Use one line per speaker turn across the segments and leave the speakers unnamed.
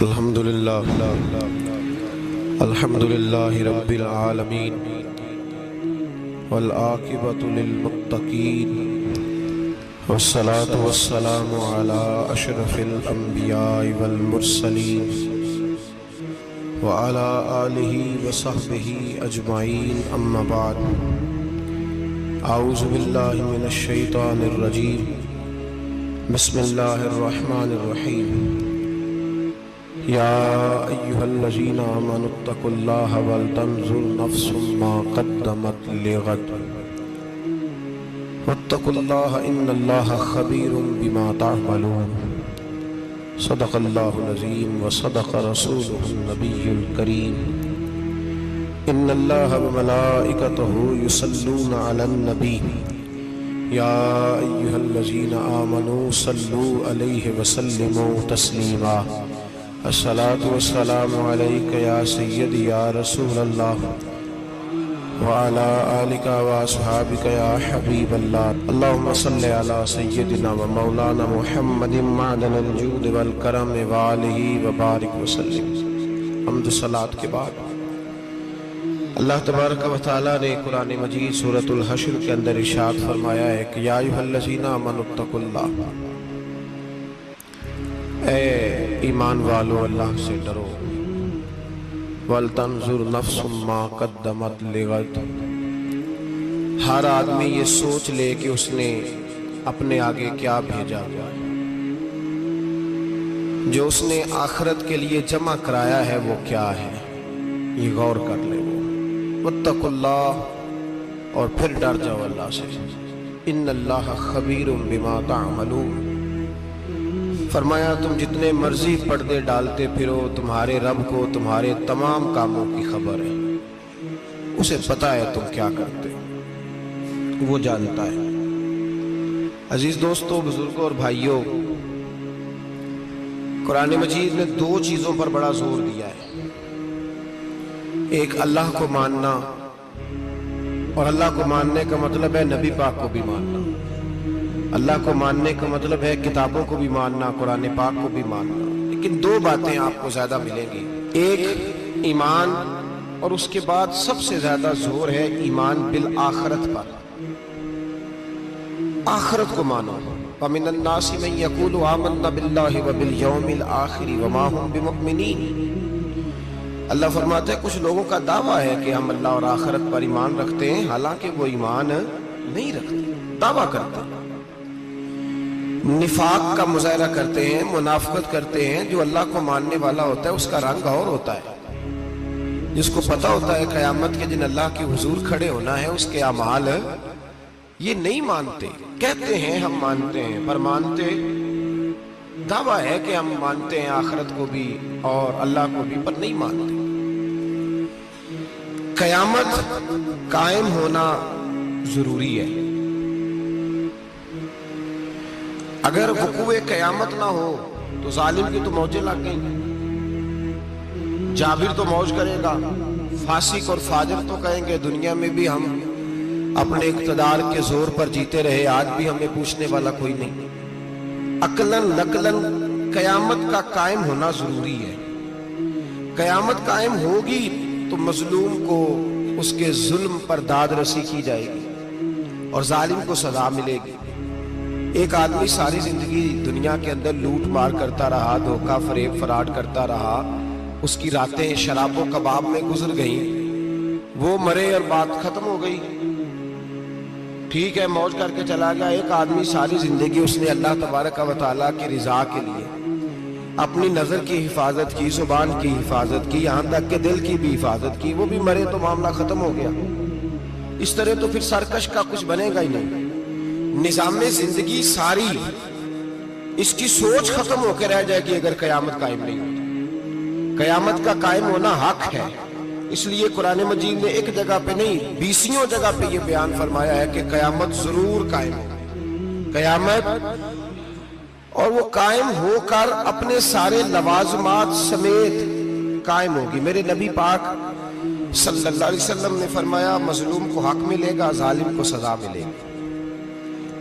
الحمدللہ رب العالمین والعاقبۃ للمتقین والصلاة والسلام علی اشرف الانبیاء والمرسلین وعلی آلہ وصحبہ اجمعین اما بعد اعوذ باللہ من الشیطان الرجیم بسم اللہ الرحمن الرحیم یا ایہا الذین آمنوا اتقوا اللہ ولتنظر نفس ما قدمت لغد واتقوا اللہ ان اللہ خبیر بما تعملون صدق اللہ العظیم وصدق رسولہ النبی الکریم ان اللہ وملائکتہ یصلون علی النبی یا ایہا الذین آمنوا صلوا علیہ وسلموا تسلیما الصلاة والسلام علیک یا سیدی یا رسول اللہ وعلا آلک واصحابک یا حبیب اللہ اللہم صلی علی سیدنا و مولانا محمد معدن الجود والکرم وآلہ وبارک وسلم۔ حمد صلاة کے بعد اللہ تبارک و تعالیٰ نے قرآن مجید سورۃ الحشر کے اندر ارشاد فرمایا ہے کہ یا ایھا الذین آمنوا اتقوا اللہ، اے ایمان والو اللہ سے ڈرو، وَلْتَنْظُرْ نَفْسٌ مَا قَدَّمَتْ لِغَدٍ، ہر آدمی یہ سوچ لے کہ اس نے اپنے آگے کیا بھیجا، جو اس نے آخرت کے لیے جمع کرایا ہے وہ کیا ہے، یہ غور کر لے وہ۔ وَاتَّقُوا اللَّهَ، اور پھر ڈر جاؤ اللہ سے، إِنَّ اللَّهَ خَبِيرٌ بِمَا تَعْمَلُونَ، فرمایا تم جتنے مرضی پردے ڈالتے پھرو، تمہارے رب کو تمہارے تمام کاموں کی خبر ہے، اسے پتہ ہے تم کیا کرتے، وہ جانتا ہے۔ عزیز دوستو، بزرگوں اور بھائیوں، قرآن مجید نے دو چیزوں پر بڑا زور دیا ہے، ایک اللہ کو ماننا، اور اللہ کو ماننے کا مطلب ہے نبی پاک کو بھی ماننا، اللہ کو ماننے کا مطلب ہے کتابوں کو بھی ماننا، قرآن پاک کو بھی ماننا۔ لیکن دو باتیں آپ کو زیادہ ملیں گی، ایک ایمان، اور اس کے بعد سب سے زیادہ زور ہے ایمان بالآخرت پر، آخرت کو مانو۔ وَمِنَ النَّاسِ مَن يَقُولُ آمَنَّا بِاللَّهِ وَبِالْيَوْمِ الْآخِرِ وَمَا هُمْ بِمُؤْمِنِينَ، اللہ فرماتا ہے کچھ لوگوں کا دعویٰ ہے کہ ہم اللہ اور آخرت پر ایمان رکھتے ہیں، حالانکہ وہ ایمان نہیں رکھتے، دعویٰ کرتے ہیں، نفاق کا مظاہرہ کرتے ہیں، منافقت کرتے ہیں۔ جو اللہ کو ماننے والا ہوتا ہے اس کا رنگ اور ہوتا ہے، جس کو پتہ ہوتا ہے قیامت کے دن اللہ کے حضور کھڑے ہونا ہے، اس کے اعمال یہ نہیں مانتے، کہتے ہیں ہم مانتے ہیں، پر مانتے، دعویٰ ہے کہ ہم مانتے ہیں آخرت کو بھی اور اللہ کو بھی، پر نہیں مانتے۔ قیامت قائم ہونا ضروری ہے، اگر وقوع قیامت نہ ہو تو ظالم کی تو موجیں لگ گئیں، جابر تو موج کرے گا، فاسق اور فاجر تو کہیں گے دنیا میں بھی ہم اپنے اقتدار کے زور پر جیتے رہے، آج بھی ہمیں پوچھنے والا کوئی نہیں۔ عقلاً نقلاً قیامت کا قائم ہونا ضروری ہے، قیامت قائم ہوگی تو مظلوم کو اس کے ظلم پر داد رسی کی جائے گی اور ظالم کو سزا ملے گی۔ ایک آدمی ساری زندگی دنیا کے اندر لوٹ مار کرتا رہا، دھوکہ فریب فراڈ کرتا رہا، اس کی راتیں شراب و کباب میں گزر گئیں، وہ مرے اور بات ختم ہو گئی، ٹھیک ہے موج کر کے چلا گیا۔ ایک آدمی ساری زندگی اس نے اللہ تبارک و تعالیٰ کی رضا کے لیے اپنی نظر کی حفاظت کی، زبان کی حفاظت کی، یہاں تک کہ دل کی بھی حفاظت کی، وہ بھی مرے تو معاملہ ختم ہو گیا۔ اس طرح تو پھر سرکش کا کچھ بنے گا ہی نہیں، نظام زندگی ساری اس کی سوچ ختم ہو کے رہ جائے گی اگر قیامت قائم نہیں ہوتی۔ قیامت کا قائم ہونا حق ہے، اس لیے قرآن مجید نے ایک جگہ پہ نہیں 20 جگہ پہ یہ بیان فرمایا ہے کہ قیامت ضرور قائم ہوگی، قیامت، اور وہ قائم ہو کر اپنے سارے لوازمات سمیت قائم ہوگی۔ میرے نبی پاک صلی اللہ علیہ وسلم نے فرمایا مظلوم کو حق ملے گا، ظالم کو سزا ملے گی۔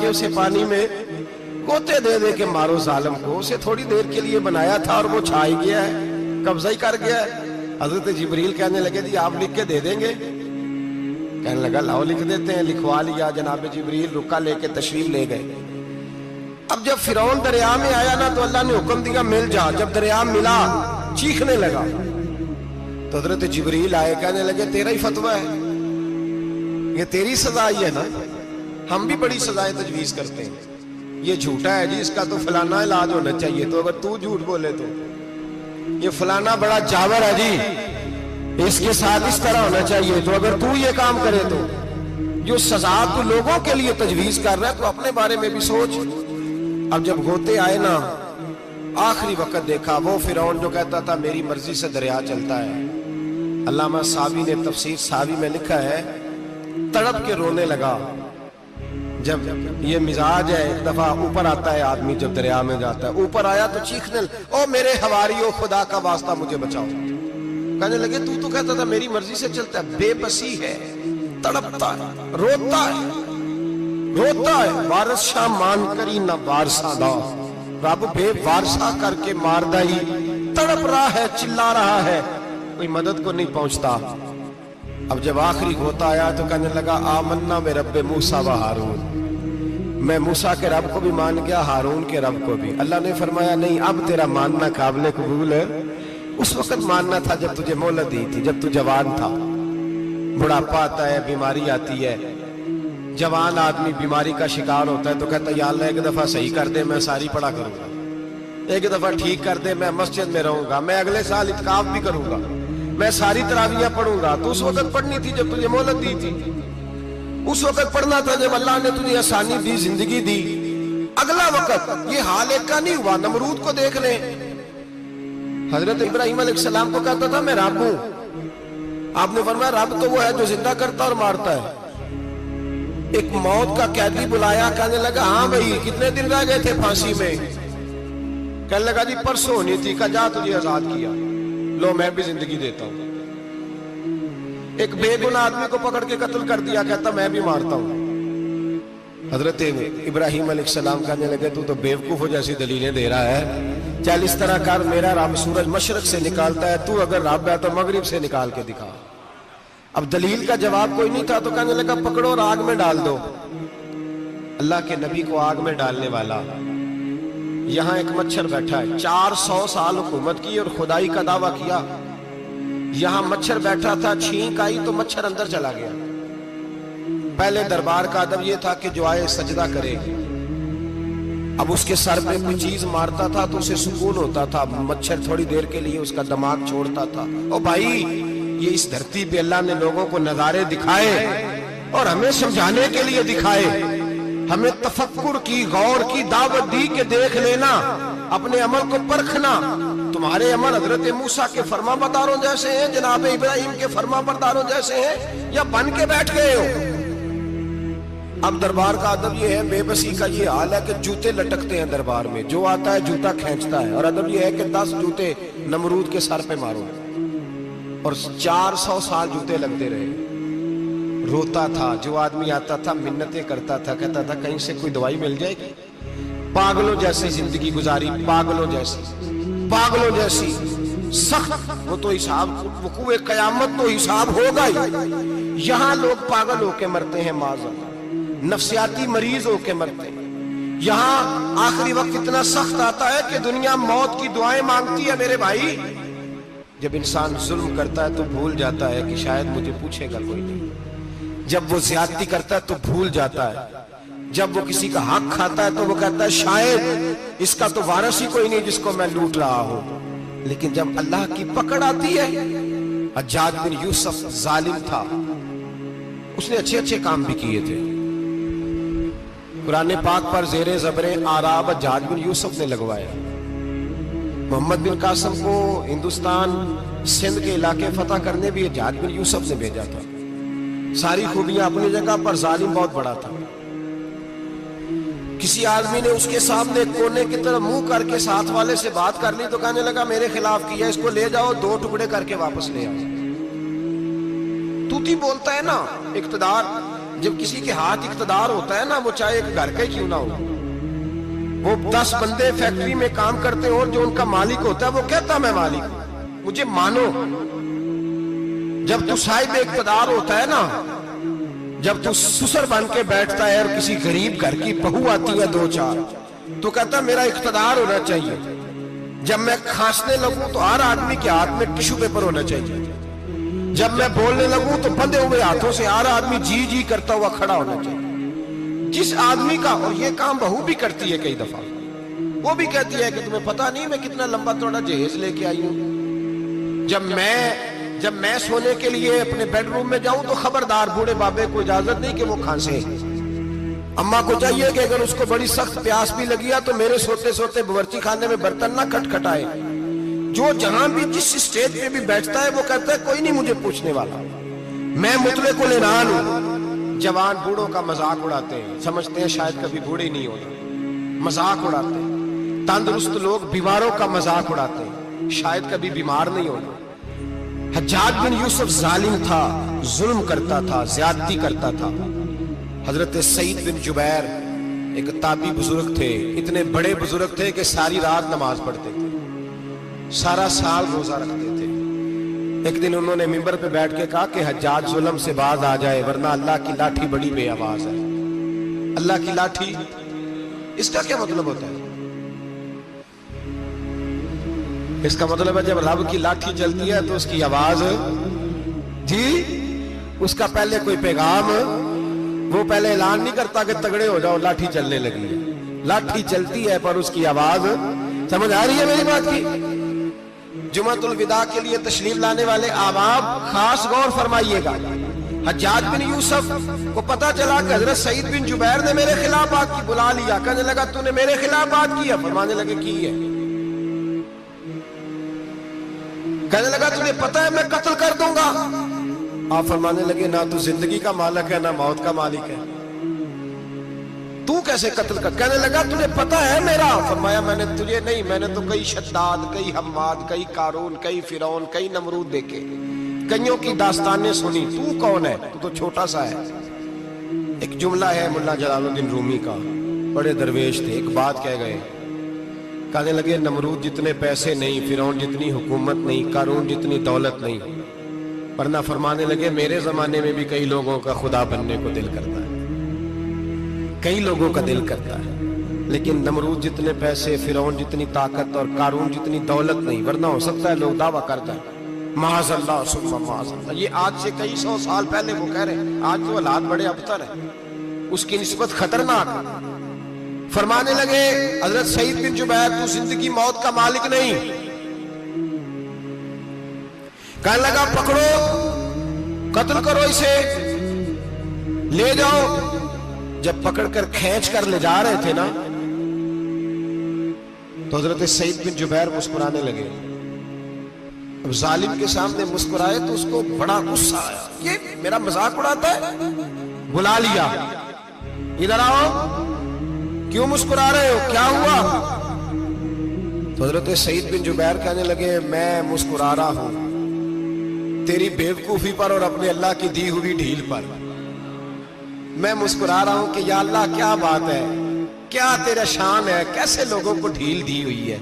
کہ اسے پانی میں گوتے دے دے کے مارو ظالم کو. اسے تھوڑی دیر کے لیے بنایا تھا اور وہ چھا ہی گیا ہے, قبضہ ہی کر گیا ہے. حضرت جبریل کہنے لگے جی آپ لکھ کے دے دیں گے؟ کہنے لگا لاؤ لکھ دیتے ہیں. لکھوا لیا. جناب جبریل رکا لے کے تشریف لے گئے. اب جب فرعون دریا میں آیا نا تو اللہ نے حکم دیا مل جا. جب دریا ملا چیخنے لگا تو حضرت جبریل آئے, کہنے لگے تیرا ہی فتویٰ ہے, یہ تیری سزا ہی ہے نا. ہم بھی بڑی سزائیں تجویز کرتے ہیں. یہ جھوٹا ہے جی, اس کا تو فلانا علاج ہونا چاہیے, تو اگر تو جھوٹ بولے تو یہ فلانا بڑا جاور ہے جی, اس کے ساتھ اس طرح ہونا چاہیے, تو اگر تو یہ کام کرے تو جو سزا تو لوگوں کے لیے تجویز کر رہا ہے تو اپنے بارے میں بھی سوچ. اب جب ہوتے آئے نا آخری وقت دیکھا وہ فرعون جو کہتا تھا میری مرضی سے دریا چلتا ہے. علامہ صاوی نے تفسیر صاوی میں لکھا ہے تڑپ کے رونے لگا. جب یہ مزاج ہے, ایک دفعہ اوپر آتا ہے آدمی جب دریا میں جاتا ہے, اوپر آیا تو چیخنے او میرے حواریو خدا کا واسطہ مجھے بچاؤ. کہنے لگے تو کہتا تھا میری مرضی سے چلتا ہے. بے بسی ہے, تڑپتا ہے, روتا ہے. وارث شاہ مان کری نہ وارثہ دا, رب بے وارثہ کر کے ماردہ ہی. تڑپ رہا ہے, چلا رہا ہے, کوئی مدد کو نہیں پہنچتا. اب جب آخری ہوتا آیا تو کہنے لگا آمنا میں رب موسیٰ و ہارون, میں موسیٰ کے رب کو بھی مان گیا, ہارون کے رب کو بھی. اللہ نے فرمایا نہیں, اب تیرا ماننا قابل قبول ہے. اس وقت ماننا تھا جب تجھے مہلت دی تھی, جب تو جوان تھا. بڑھاپا آتا ہے, بیماری آتی ہے, جوان آدمی بیماری کا شکار ہوتا ہے تو کہتا ہے یا اللہ ایک دفعہ صحیح کر دے, میں ساری پڑھا کروں گا. ایک دفعہ ٹھیک کر دے, میں مسجد میں رہوں گا, میں اگلے سال اعتکاف بھی کروں گا, میں ساری تراویح پڑھوں گا. تو اس وقت پڑھنی تھی جب تجھے مہلت دی تھی. اس وقت پڑھنا تھا جب اللہ نے تجھے آسانی دی, زندگی دی. اگلا وقت یہ حال ایک کا نہیں ہوا. نمرود کو دیکھ لیں, حضرت ابراہیم علیہ السلام کو کہتا تھا میں رب ہوں. آپ نے فرمایا رب تو وہ ہے جو زندہ کرتا اور مارتا ہے. ایک موت کا قیدی بلایا, کہنے لگا ہاں بھائی کتنے دن رہ گئے تھے پھانسی میں؟ کہنے لگا جی پرسوں ہونی تھی. کہا جا تجھے آزاد کیا, لو میں بھی زندگی دیتا ہوں. ایک بے گناہ آدمی کو پکڑ کے قتل کر دیا, کہتا میں بھی مارتا ہوں. حضرت ابراہیم علیہ السلام کہنے لگے تو بیوقوف جیسی دلیلیں دے رہا ہے. چل اس طرح کر, میرا رب سورج مشرق سے نکالتا ہے, تو اگر رب ہے تو مغرب سے نکال کے دکھا. اب دلیل کا جواب کوئی نہیں تھا تو کہنے لگا پکڑو اور آگ میں ڈال دو. اللہ کے نبی کو آگ میں ڈالنے والا. یہاں ایک مچھر بیٹھا ہے, 400 سال حکومت کی اور خدائی کا دعویٰ کیا. یہاں مچھر بیٹھا تھا, چھینک آئی تو مچھر اندر چلا گیا. پہلے دربار کا ادب یہ تھا کہ جو آئے سجدہ کرے. اب اس کے سر پہ کوئی چیز مارتا تھا تو اسے سکون ہوتا تھا. مچھر تھوڑی دیر کے لیے اس کا دماغ چھوڑتا تھا. او بھائی یہ اس دھرتی پہ اللہ نے لوگوں کو نظارے دکھائے اور ہمیں سمجھانے کے لیے دکھائے. ہمیں تفکر کی, غور کی دعوت دی کہ دیکھ لینا, اپنے عمل کو پرکھنا. تمہارے عمل حضرت موسیٰ کے فرما برداروں جیسے ہیں, جناب ابراہیم کے فرما برداروں جیسے ہیں, یا بن کے بیٹھ گئے ہو. اب دربار کا ادب یہ ہے, بے بسی کا یہ حال ہے کہ جوتے لٹکتے ہیں دربار میں, جو آتا ہے جوتا کھینچتا ہے. اور ادب یہ ہے کہ 10 جوتے نمرود کے سر پہ مارو. اور 400 سال جوتے لگتے رہے. روتا تھا, جو آدمی آتا تھا منتیں کرتا تھا, کہتا تھا کہیں سے کوئی دوائی مل جائے گی. پاگلوں جیسی زندگی گزاری, پاگلوں جیسی سخت. وہ تو حساب, وقوع قیامت تو حساب ہوگا ہی. یہاں لوگ پاگل ہو کے مرتے ہیں, معذرت نفسیاتی مریض ہو کے مرتے ہیں. یہاں آخری وقت اتنا سخت آتا ہے کہ دنیا موت کی دعائیں مانگتی ہے. میرے بھائی جب انسان ظلم کرتا ہے تو بھول جاتا ہے کہ شاید مجھے پوچھے گا کوئی نہیں. جب وہ زیادتی کرتا ہے تو بھول جاتا ہے. جب وہ کسی کا حق کھاتا ہے تو وہ کہتا ہے شاید اس کا تو وارث ہی کوئی نہیں جس کو میں لوٹ رہا ہوں. لیکن جب اللہ کی پکڑ آتی ہے, حجاج بن یوسف ظالم تھا, اس نے اچھے کام بھی کیے تھے. قرآن پاک پر زیر زبر آراب حجاج بن یوسف نے لگوایا. محمد بن قاسم کو ہندوستان سندھ کے علاقے فتح کرنے بھی حجاج بن یوسف نے بھیجا تھا. ساری خوبیاں اپنی جگہ پر, ظالم بہت بڑا تھا. کسی آدمی نے اس کے سامنے کونے کی طرف منہ کر کے ساتھ والے سے بات کر لی تو کہنے لگا میرے خلاف کیا, اس کو لے جاؤ 2 ٹکڑے کر کے واپس لے آؤ. توتی بولتا ہے نا, اقتدار جب کسی کے ہاتھ اقتدار ہوتا ہے نا، وہ چاہے ایک گھر کا ہی کیوں نہ ہو، وہ 10 بندے فیکٹری میں کام کرتے ہو اور جو ان کا مالک ہوتا ہے وہ کہتا میں مالک ہوں، مجھے مانو۔ جب تو صاحب اقتدار ہوتا ہے نا، جب تو سسر بن کے بیٹھتا ہے اور کسی غریب گھر کی بہو آتی ہے 2-4 تو کہتا میرا اقتدار ہونا چاہیے، جب میں کھانسنے لگوں تو ہر آدمی کے ہاتھ میں ٹشو پیپر ہونا چاہیے، جب میں بولنے لگوں تو بندھے ہوئے ہاتھوں سے ہر آدمی جی جی کرتا ہوا کھڑا ہونا چاہیے۔ جس آدمی کا، اور یہ کام بہو بھی کرتی ہے کئی دفعہ، وہ بھی کہتی ہے کہ تمہیں پتہ نہیں میں کتنا لمبا چوڑا جہیز لے کے آئی ہوں، جب میں سونے کے لیے اپنے بیڈ روم میں جاؤں تو خبردار بوڑھے بابے کو اجازت نہیں کہ وہ کھانسے، اماں کو چاہیے کہ اگر اس کو بڑی سخت پیاس بھی لگی ہے تو میرے سوتے سوتے باورچی خانے میں برتن نہ کھٹکھٹائے۔ جو جہاں بھی جس اسٹیج پہ بھی بیٹھتا ہے وہ کہتا ہے کوئی نہیں مجھے پوچھنے والا، میں مطلق العنان ہوں۔ جوان بوڑھوں کا مذاق اڑاتے ہیں، سمجھتے ہیں شاید کبھی بوڑھے نہیں ہونا، مذاق اڑاتے ہیں۔ تندرست لوگ بیماروں کا مذاق اڑاتے ہیں، شاید کبھی بیمار نہیں ہونا۔ حجاج بن یوسف ظالم تھا، ظلم کرتا تھا، زیادتی کرتا تھا۔ حضرت سعید بن جبیر ایک تابعی بزرگ تھے، اتنے بڑے بزرگ تھے کہ ساری رات نماز پڑھتے تھے، سارا سال روزہ رکھتے تھے۔ ایک دن انہوں نے منبر پہ بیٹھ کے کہا کہ حجاج ظلم سے باز آ جائے ورنہ اللہ کی لاٹھی بڑی بے آواز ہے۔ اللہ کی لاٹھی، اس کا کیا مطلب ہوتا ہے؟ اس کا مطلب ہے جب رب کی لاٹھی چلتی ہے تو اس کی آواز، جی اس کا پہلے کوئی پیغام، وہ پہلے اعلان نہیں کرتا کہ تگڑے ہو جاؤ لاٹھی چلنے لگی ہے، لاٹھی چلتی ہے پر اس کی آواز، سمجھ آ رہی ہے میری بات کی؟ جمعۃ الوداع کے لیے تشریف لانے والے احباب خاص غور فرمائیے گا۔ حجاج بن یوسف کو پتا چلا کہ حضرت سعید بن جبیر نے میرے خلاف بات کی، بلا لیا، کہنے لگا تو نے میرے خلاف بات کی ہے؟ فرمانے لگے کی ہے۔ کہنے لگا تجھے پتا ہے میں قتل کر دوں گا؟ آپ فرمانے لگے نہ تو زندگی کا مالک ہے نہ موت کا مالک ہے، تو کیسے قتل کر؟ کہنے لگا تجھے پتا ہے میرا؟ فرمایا میں نے تجھے نہیں، میں نے تو کئی شداد، کئی حماد، کئی قارون، کئی فرعون، کئی نمرود دیکھے، کئیوں کی داستانیں سنی، تو کون ہے؟ تو چھوٹا سا ہے۔ ایک جملہ ہے مولا جلال الدین رومی کا، بڑے درویش تھے، ایک بات کہہ گئے، کہنے لگے نمرود جتنے پیسے نہیں، فرعون جتنی حکومت نہیں، قارون جتنی دولت نہیں، ورنہ فرمانے لگے میرے زمانے میں بھی کئی لوگوں کا خدا بننے کو دل کرتا ہے، کئی لوگوں کا دل کرتا ہے، لیکن نمرود جتنے پیسے، فرعون جتنی طاقت اور قارون جتنی دولت نہیں، ورنہ ہو سکتا ہے لوگ دعویٰ کر جائیں معاذ اللہ ثم معاذ اللہ۔ یہ آج سے کئی سو سال پہلے وہ کہہ رہے ہیں، آج تو حالات بڑے ابتر ہیں، اس کی نسبت خطرناک۔ فرمانے لگے حضرت سعید بن جبیر تو زندگی موت کا مالک نہیں۔ کہنے لگا پکڑو، قتل کرو اسے، لے جاؤ۔ جب پکڑ کر کھینچ کر لے جا رہے تھے نا تو حضرت سعید بن جبیر مسکرانے لگے۔ اب ظالم کے سامنے مسکرائے تو اس کو بڑا غصہ آیا، یہ میرا مذاق اڑاتا ہے؟ بلا لیا، ادھر آؤ، کیوں مسکرا رہے ہو، کیا ہوا؟ تو حضرت سعید بن جبیر کہنے لگے میں مسکرا رہا ہوں تیری بیوقوفی پر اور اپنے اللہ کی دی ہوئی ڈھیل پر۔ میں مسکرا رہا ہوں کہ یا اللہ کیا بات ہے، کیا تیرا شان ہے، کیسے لوگوں کو ڈھیل دی ہوئی ہے۔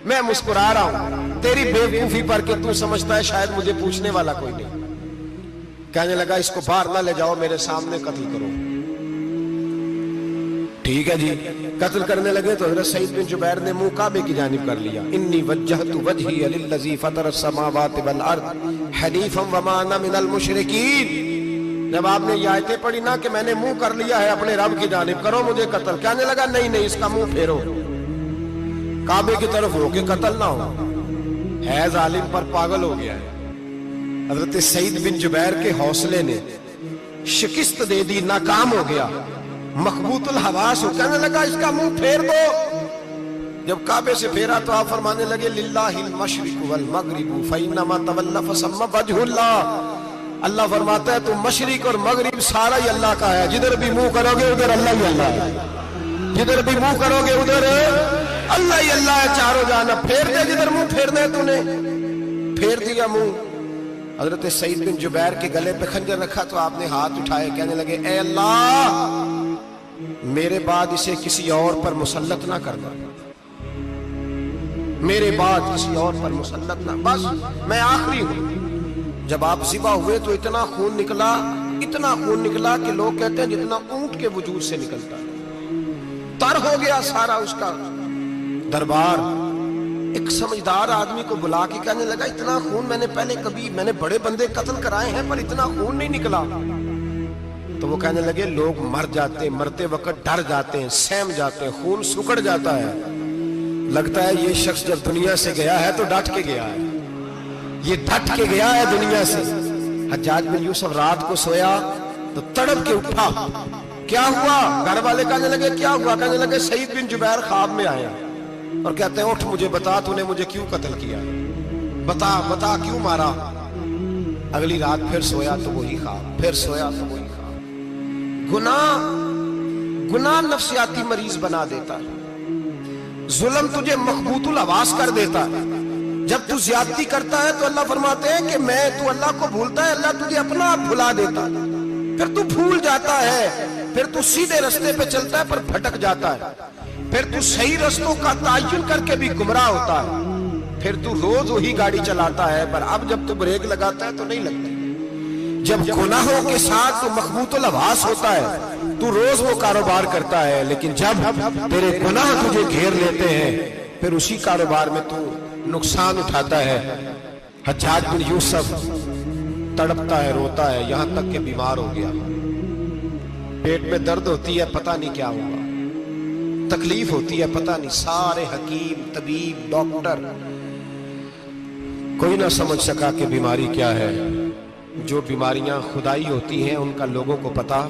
میں مسکرا رہا ہوں تیری بیوقوفی پر کہ تو سمجھتا ہے شاید مجھے پوچھنے والا کوئی نہیں۔ کہنے لگا اس کو باہر نہ لے جاؤ، میرے سامنے قتل کرو۔ ٹھیک ہے جی، قتل کرنے لگے تو حضرت سعید بن جبیر نے منہ کعبے کی جانب کر لیا، انی وجہت وجہی للذی فطر السماوات والارض حنیفا وما انا من المشرکین۔ جب آپ نے یہ آیتیں پڑھی نا کہ میں نے منہ کر لیا ہے اپنے رب کی جانب، کرو مجھے قتل، کہنے لگا نہیں نہیں، اس کا منہ پھیرو، کعبے کی طرف ہو کے قتل نہ ہو، ہے ظالم پر پاگل ہو گیا ہے۔ حضرت سعید بن جبیر کے حوصلے نے شکست دے دی، ناکام ہو گیا، مخبوط الحواس ہو، کہنے لگا اس کا منہ پھیر دو۔ جب کعبے سے پھیرا تو آپ فرمانے لگے للہ المشرق والمغرب فإنما تولى فثم وجه اللہ۔ اللہ فرماتا ہے تو مشرق اور مغرب سارا ہی اللہ کا ہے، جدھر بھی منہ کرو گے ادھر اللہ ہی اللہ ہے، جدھر بھی منہ کرو گے ادھر اللہ ہی اللہ ہے، چاروں جانب۔ پھیر دے جدھر منہ پھیرنا ہے، تو نے پھیر دیا منہ۔ حضرت سعید بن جبیر کے گلے پہ خنجر رکھا تو آپ نے ہاتھ اٹھائے, کہنے لگے اے اللہ میرے بعد اسے کسی اور پر مسلط نہ کرنا, میرے بعد کسی اور پر مسلط نہ, بس میں آخری ہوں. جب آپ ذبح ہوئے تو اتنا خون نکلا کہ لوگ کہتے ہیں جتنا اونٹ کے وجود سے نکلتا ہے. تر ہو گیا سارا اس کا دربار. ایک سمجھدار آدمی کو بلا کے کہنے لگا اتنا خون میں نے بڑے بندے قتل کرائے ہیں پر اتنا خون نہیں نکلا. تو وہ کہنے لگے لوگ مر جاتے, مرتے وقت ڈر جاتے ہیں, سہم جاتے ہیں, خون سکڑ جاتا ہے. لگتا ہے یہ شخص جب دنیا سے گیا ہے تو ڈٹ کے گیا ہے, یہ ڈٹ کے گیا ہے دنیا سے. حجاج بن یوسف رات کو سویا تو تڑپ کے اٹھا, کیا ہوا؟ گھر والے کہنے لگے کیا ہوا؟ کہنے لگے سعید بن جبیر خواب میں آیا اور کہتے ہیں اٹھ مجھے بتا تو نے مجھے کیوں قتل کیا, بتا کیوں مارا. اگلی رات پھر سویا تو وہی خواب, پھر سویا تو وہی خواب. گناہ نفسیاتی مریض بنا دیتا ہے, ظلم تجھے مخبوط الحواس کر دیتا ہے. جب تو زیادتی کرتا ہے تو اللہ فرماتے ہیں کہ تو اللہ کو بھولتا ہے, اللہ تجھے اپنا آپ بھلا دیتا ہے. پھر تو بھول جاتا ہے, پھر تو سیدھے رستے پہ چلتا ہے پر بھٹک جاتا ہے, پھر تو صحیح رستوں کا تعین کر کے بھی گمراہ ہوتا ہے, پھر تو روز وہی گاڑی چلاتا ہے پر اب جب تو بریک لگاتا ہے تو نہیں لگتی. جب گناہوں کے ساتھ تو مخبوط الحواس ہوتا ہے تو روز وہ کاروبار کرتا ہے, لیکن جب تیرے گناہ تجھے گھیر لیتے ہیں پھر اسی کاروبار میں تو نقصان اٹھاتا ہے. حجاج بن یوسف تڑپتا ہے, روتا ہے, یہاں تک کہ بیمار ہو گیا. پیٹ میں درد ہوتی ہے, پتہ نہیں کیا ہوا, تکلیف ہوتی ہے, پتہ نہیں. سارے حکیم, طبیب, ڈاکٹر کوئی نہ سمجھ سکا کہ بیماری کیا ہے. جو بیماریاں خدائی ہوتی ہیں ان کا لوگوں کو پتا,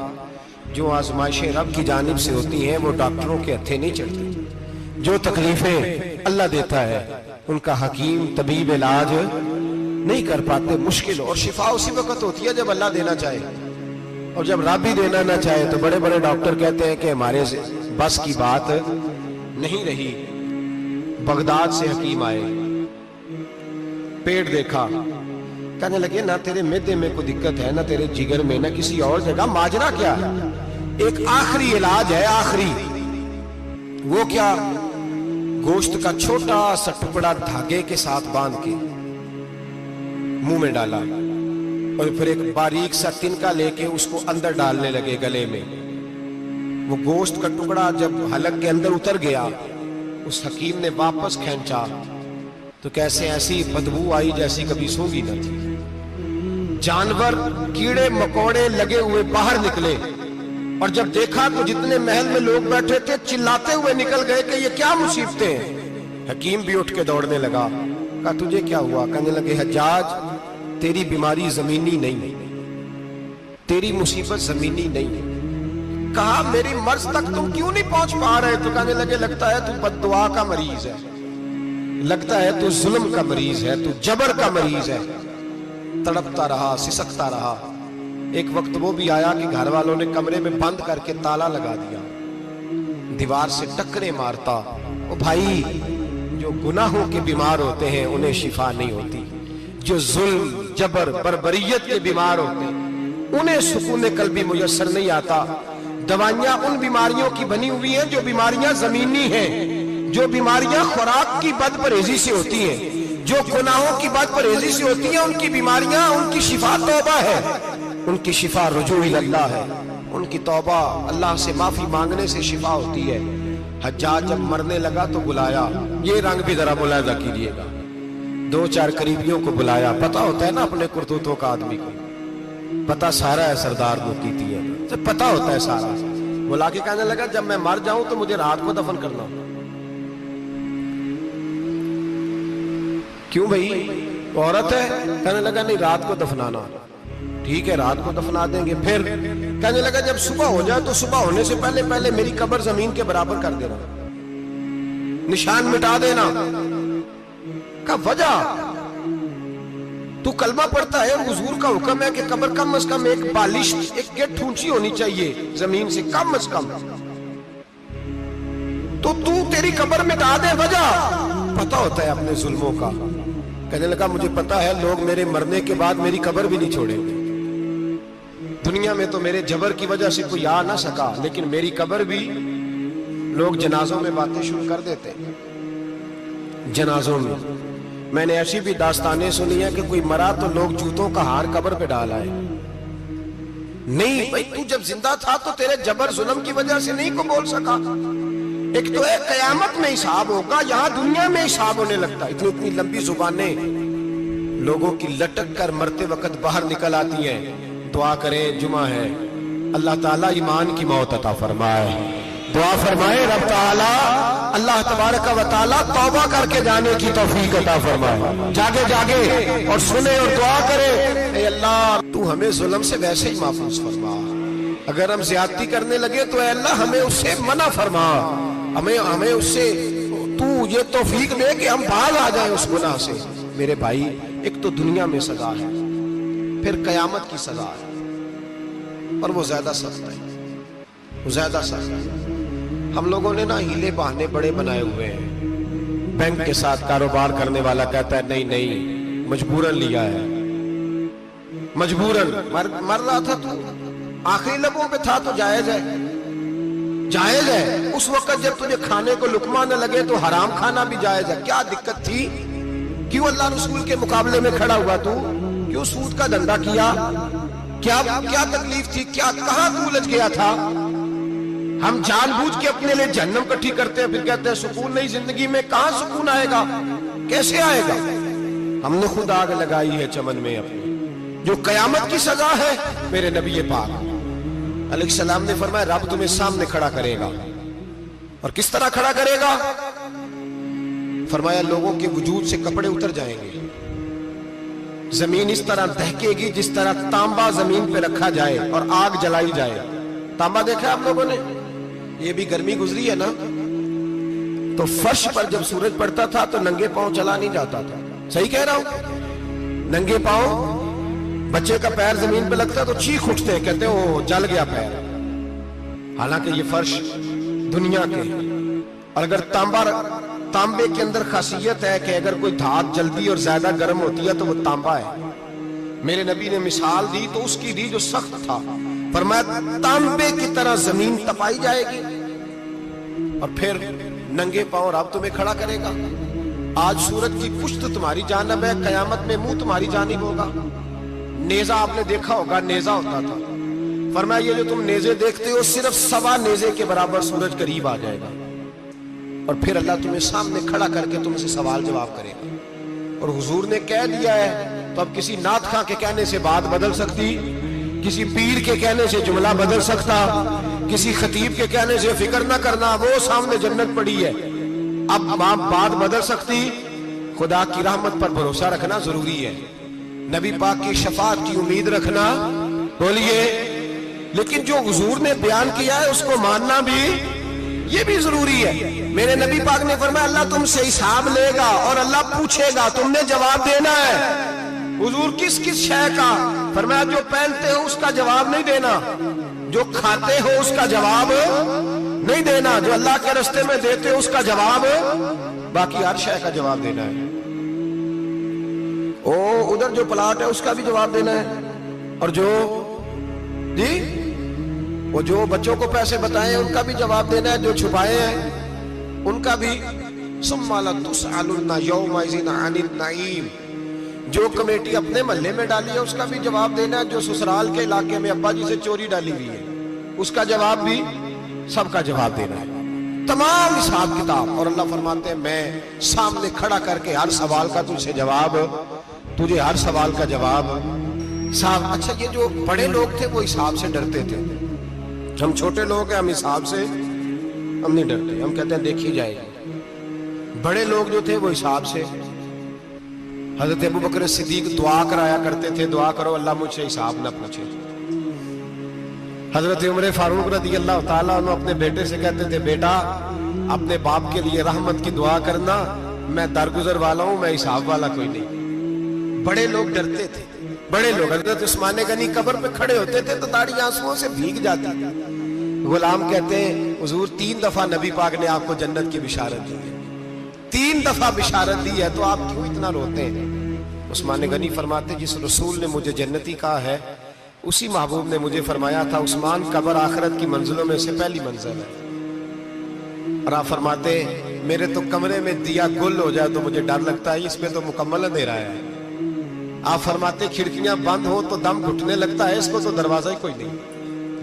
جو آزمائشیں رب کی جانب سے ہوتی ہیں وہ ڈاکٹروں کے ہتھے نہیں چڑھتی. جو تکلیفیں اللہ دیتا ہے ان کا حکیم طبیب علاج نہیں کر پاتے, مشکل. اور شفا اسی وقت ہوتی ہے جب اللہ دینا چاہے, اور جب رب ہی دینا نہ چاہے تو بڑے بڑے ڈاکٹر کہتے ہیں کہ ہمارے بس کی بات نہیں رہی. بغداد سے حکیم آئے, پیٹ دیکھا, کہنے لگے نہ تیرے معدے میں کوئی دقت ہے, نہ تیرے جگر میں, نہ کسی اور جگہ, ماجرا کیا ہے؟ ایک آخری علاج ہے, آخری. وہ کیا؟ گوشت کا چھوٹا سا ٹکڑا دھاگے کے ساتھ باندھ کے منہ میں ڈالا اور پھر ایک باریک سا تنکا لے کے اس کو اندر ڈالنے لگے گلے میں. وہ گوشت کا ٹکڑا جب حلق کے اندر اتر گیا, اس حکیم نے واپس کھینچا تو کیسے ایسی بدبو آئی جیسی کبھی سونگی نہ تھی. جانور, کیڑے مکوڑے لگے ہوئے باہر نکلے, اور جب دیکھا تو جتنے محل میں لوگ بیٹھے تھے چلاتے ہوئے نکل گئے کہ یہ کیا مصیبتیں ہیں. حکیم بھی اٹھ کے دوڑنے لگا, کہا تجھے کیا ہوا؟ کہنے لگے حجاج تیری بیماری زمینی نہیں, تیری مصیبت زمینی نہیں. کہا میری مرض تک تم کیوں نہیں پہنچ پا رہے؟ تو کہنے لگے لگتا ہے تو بد دعا کا مریض ہے, لگتا ہے تو ظلم کا مریض ہے, تو جبر کا مریض ہے. تڑپتا رہا, سسکتا رہا. ایک وقت وہ بھی آیا کہ گھر والوں نے کمرے میں بند کر کے تالا لگا دیا, دیوار سے ٹکرے مارتا. او بھائی, جو گناہوں کے بیمار ہوتے ہیں انہیں شفا نہیں ہوتی, جو ظلم, جبر, بربریت کے بیمار ہوتے ہیں انہیں سکون قلبی میسر نہیں آتا. دوائیاں ان بیماریوں کی بنی ہوئی ہیں جو بیماریاں زمینی ہیں, جو بیماریاں خوراک کی بد پرہیزی سے ہوتی ہیں, جو گناہوں کی بد پرہیزی سے ہوتی ہیں, ان کی بیماریاں, ان کی شفا توبہ ہے, ان کی شفا رجوع اللہ ہے, ان کی توبہ اللہ سے معافی مانگنے سے شفا ہوتی ہے. حجاج جب مرنے لگا تو بلایا, یہ رنگ بھی ذرا ملاحظہ کیجئے گا, 2-4 قریبیوں کو بلایا. پتہ ہوتا ہے نا اپنے کرتوتوں کا آدمی کو, پتہ سارا ہے سردار مکیتی ہے, پتہ ہوتا ہے سارا. بلا کے کہنے لگا جب میں مر جاؤں تو مجھے رات کو دفن کرنا. کیوں بھائی, عورت ہے؟ کہنے لگا نہیں, رات کو دفنانا. ٹھیک ہے, رات کو دفنا دیں گے. پھر کہنے لگا جب صبح ہو جائے تو صبح ہونے سے پہلے میری قبر زمین کے برابر کر دینا, نشان مٹا دینا. کہا وجہ؟ تو کلمہ پڑھتا ہے اور حضور کا حکم ہے کہ قبر کم از کم ایک بالش, ایک گٹ اونچی ہونی چاہیے زمین سے, کم از کم. تو تیری قبر مٹا دے, وجہ؟ پتہ ہوتا ہے اپنے ظلموں کا. کہنے لگا مجھے پتا ہے لوگ میرے مرنے کے بعد میری قبر بھی نہیں چھوڑیں گے. دنیا میں تو میرے جبر کی وجہ سے کوئی آ نہ سکا، لیکن میری قبر بھی لوگ جنازوں میں باتیں شروع کر دیتے ہیں. جنازوں میں نے ایسی بھی داستانیں سنی ہیں کہ کوئی مرا تو لوگ جوتوں کا ہار قبر پہ ڈال آئے. نہیں بھائی، تو جب زندہ تھا تو تیرے جبر ظلم کی وجہ سے نہیں کو بول سکا. ایک تو ہے قیامت میں حساب ہوگا، یہاں دنیا میں حساب ہونے لگتا. اتنی لمبی زبانیں لوگوں کی لٹک کر مرتے وقت باہر نکل آتی ہیں. دعا کریں، جمعہ ہے، اللہ تعالیٰ ایمان کی موت عطا فرمائے. دعا فرمائے رب تعالیٰ اللہ تبارک و تعالیٰ توبہ کر کے جانے کی توفیق عطا فرمائے. جاگے جاگے اور سنے اور دعا کرے، اے اللہ تو ہمیں ظلم سے ویسے ہی محفوظ فرما. اگر ہم زیادتی کرنے لگے تو اے اللہ ہمیں اس سے منع فرما. ہمیں اس سے تو یہ توفیق دے کہ ہم باز آ جائیں اس گناہ سے. میرے بھائی، ایک تو دنیا میں سزا ہے، پھر قیامت کی سزا ہے، اور وہ زیادہ سخت ہے. وہ زیادہ سخت ہے. ہم لوگوں نے نا ہیلے بہانے بڑے بنائے ہوئے ہیں. بینک کے ساتھ کاروبار کرنے والا کہتا ہے نہیں نہیں مجبوراً لیا ہے، مجبوراً. مر رہا تھا تو آخری لبوں پہ تھا تو جائز ہے، جائز ہے. اس وقت جب تجھے کھانے کو لقمہ نہ لگے تو حرام کھانا بھی جائز ہے. کیا دقت تھی؟ کیوں اللہ رسول کے مقابلے میں کھڑا ہوا تو؟ کیوں سود کا دھندا کیا؟ کیا تکلیف تھی؟ کہاں تو الجھ گیا تھا؟ ہم جان بوجھ کے اپنے لیے جہنم کٹھی کرتے ہیں، پھر کہتے ہیں سکون نہیں زندگی میں. کہاں سکون آئے گا؟ کیسے آئے گا؟ ہم نے خود آگ لگائی ہے چمن میں اپنی. جو قیامت کی سزا ہے، میرے نبی پاک علیہ السلام نے فرمایا رب تمہیں سامنے کھڑا کرے گا. اور کس طرح کھڑا کرے گا؟ فرمایا لوگوں کے وجود سے کپڑے اتر جائیں گے، زمین اس طرح دہکے گی جس طرح تانبا زمین پہ رکھا جائے اور آگ جلائی جائے. تانبا دیکھا آپ لوگوں نے؟ یہ بھی گرمی گزری ہے نا، تو فرش پر جب سورج پڑتا تھا تو ننگے پاؤں چلا نہیں جاتا تھا. صحیح کہہ رہا ہوں؟ ننگے پاؤں، بچے کا پیر زمین پہ لگتا تو چیخ اٹھتے، کہتے وہ جل گیا پیر. حالانکہ یہ فرش دنیا کے. اور اگر تانبے کے اندر خاصیت ہے کہ اگر کوئی دھات جلدی اور زیادہ گرم ہوتی ہے تو وہ تانبا ہے. میرے نبی نے مثال دی تو اس کی دی جو سخت تھا. فرمایا تانبے کی طرح زمین تپائی جائے گی اور پھر ننگے پاؤں رب تمہیں کھڑا کرے گا. آج سورج کی پشت تمہاری جانب ہے، قیامت میں منہ تمہاری جانب ہوگا. نیزہ آپ نے دیکھا ہوگا، نیزہ ہوتا تھا. فرمایا یہ جو تم نیزے دیکھتے ہو صرف 1.25 نیزے کے برابر سورج قریب آ جائے گا، اور پھر اللہ تمہیں سامنے کھڑا کر کے تم سے سوال جواب کرے گا. اور حضور نے کہہ دیا ہے تو اب کسی نعت خواں کے کہنے سے بات بدل سکتی، کسی پیر کے کہنے سے جملہ بدل سکتا، کسی خطیب کے کہنے سے فکر نہ کرنا وہ سامنے جنت پڑی ہے. اب بات بدل سکتی. خدا کی رحمت پر بھروسہ رکھنا ضروری ہے، نبی پاک کی شفاعت کی امید رکھنا. بولیے. لیکن جو حضور نے بیان کیا ہے اس کو ماننا بھی یہ بھی ضروری ہے. میرے نبی پاک نے فرمایا اللہ تم سے حساب لے گا اور اللہ پوچھے گا، تم نے جواب دینا ہے. حضور کس شے کا؟ فرمایا جو پہنتے ہو اس کا جواب نہیں دینا، جو کھاتے ہو اس کا جواب نہیں دینا، جو اللہ کے راستے میں دیتے ہو اس کا جواب، باقی ہر شے کا جواب دینا ہے. ادھر جو پلاٹ ہے اس کا بھی جواب دینا ہے، اور جو بچوں کو پیسے بتائے ان کا بھی جواب دینا ہے، جو چھپائے ہیں ان کا بھی. ثم لتسألن یومئذ عن النعیم. جو کمیٹی اپنے محلے میں ڈالی ہے اس کا بھی جواب دینا ہے، جو سسرال کے علاقے میں ابا جی سے چوری ڈالی ہوئی ہے اس کا جواب بھی، سب کا جواب دینا ہے. تمام حساب کتاب. اور اللہ فرماتے ہیں میں سامنے کھڑا کر کے ہر سوال کا تجھے ہر سوال کا جواب صاحب. اچھا یہ جو بڑے لوگ تھے وہ حساب سے ڈرتے تھے، ہم چھوٹے لوگ ہیں ہم حساب سے ہم نہیں ڈرتے، ہم کہتے ہیں دیکھی جائے گی. بڑے لوگ جو تھے وہ حساب سے. حضرت ابو بکر صدیق دعا کرایا کرتے تھے، دعا کرو اللہ مجھ سے حساب نہ پوچھے. حضرت عمر فاروق رضی اللہ تعالیٰ عنہ اپنے بیٹے سے کہتے تھے بیٹا اپنے باپ کے لیے رحمت کی دعا کرنا، میں درگزر والا ہوں، میں حساب والا کوئی نہیں. بڑے لوگ ڈرتے تھے. بڑے لوگ حضرت عثمان غنی قبر پہ کھڑے ہوتے تھے تو داڑھی آنسوؤں سے بھیگ جاتی. غلام کہتے ہیں حضور 3 دفعہ نبی پاک نے آپ کو جنت کی بشارت دی ہے، 3 دفعہ بشارت دی ہے تو آپ کیوں اتنا روتے ہیں؟ عثمان غنی فرماتے جس رسول نے مجھے جنتی کہا ہے اسی محبوب نے مجھے فرمایا تھا عثمان قبر آخرت کی منزلوں میں سے پہلی منزل ہے. اور آپ فرماتے میرے تو کمرے میں دیا گل ہو جائے تو مجھے ڈر لگتا ہے اس پہ تو مکمل اندھیرا ہے. آپ فرماتے کھڑکیاں بند ہو تو دم گھٹنے لگتا ہے اس کو تو دروازہ ہی کوئی نہیں,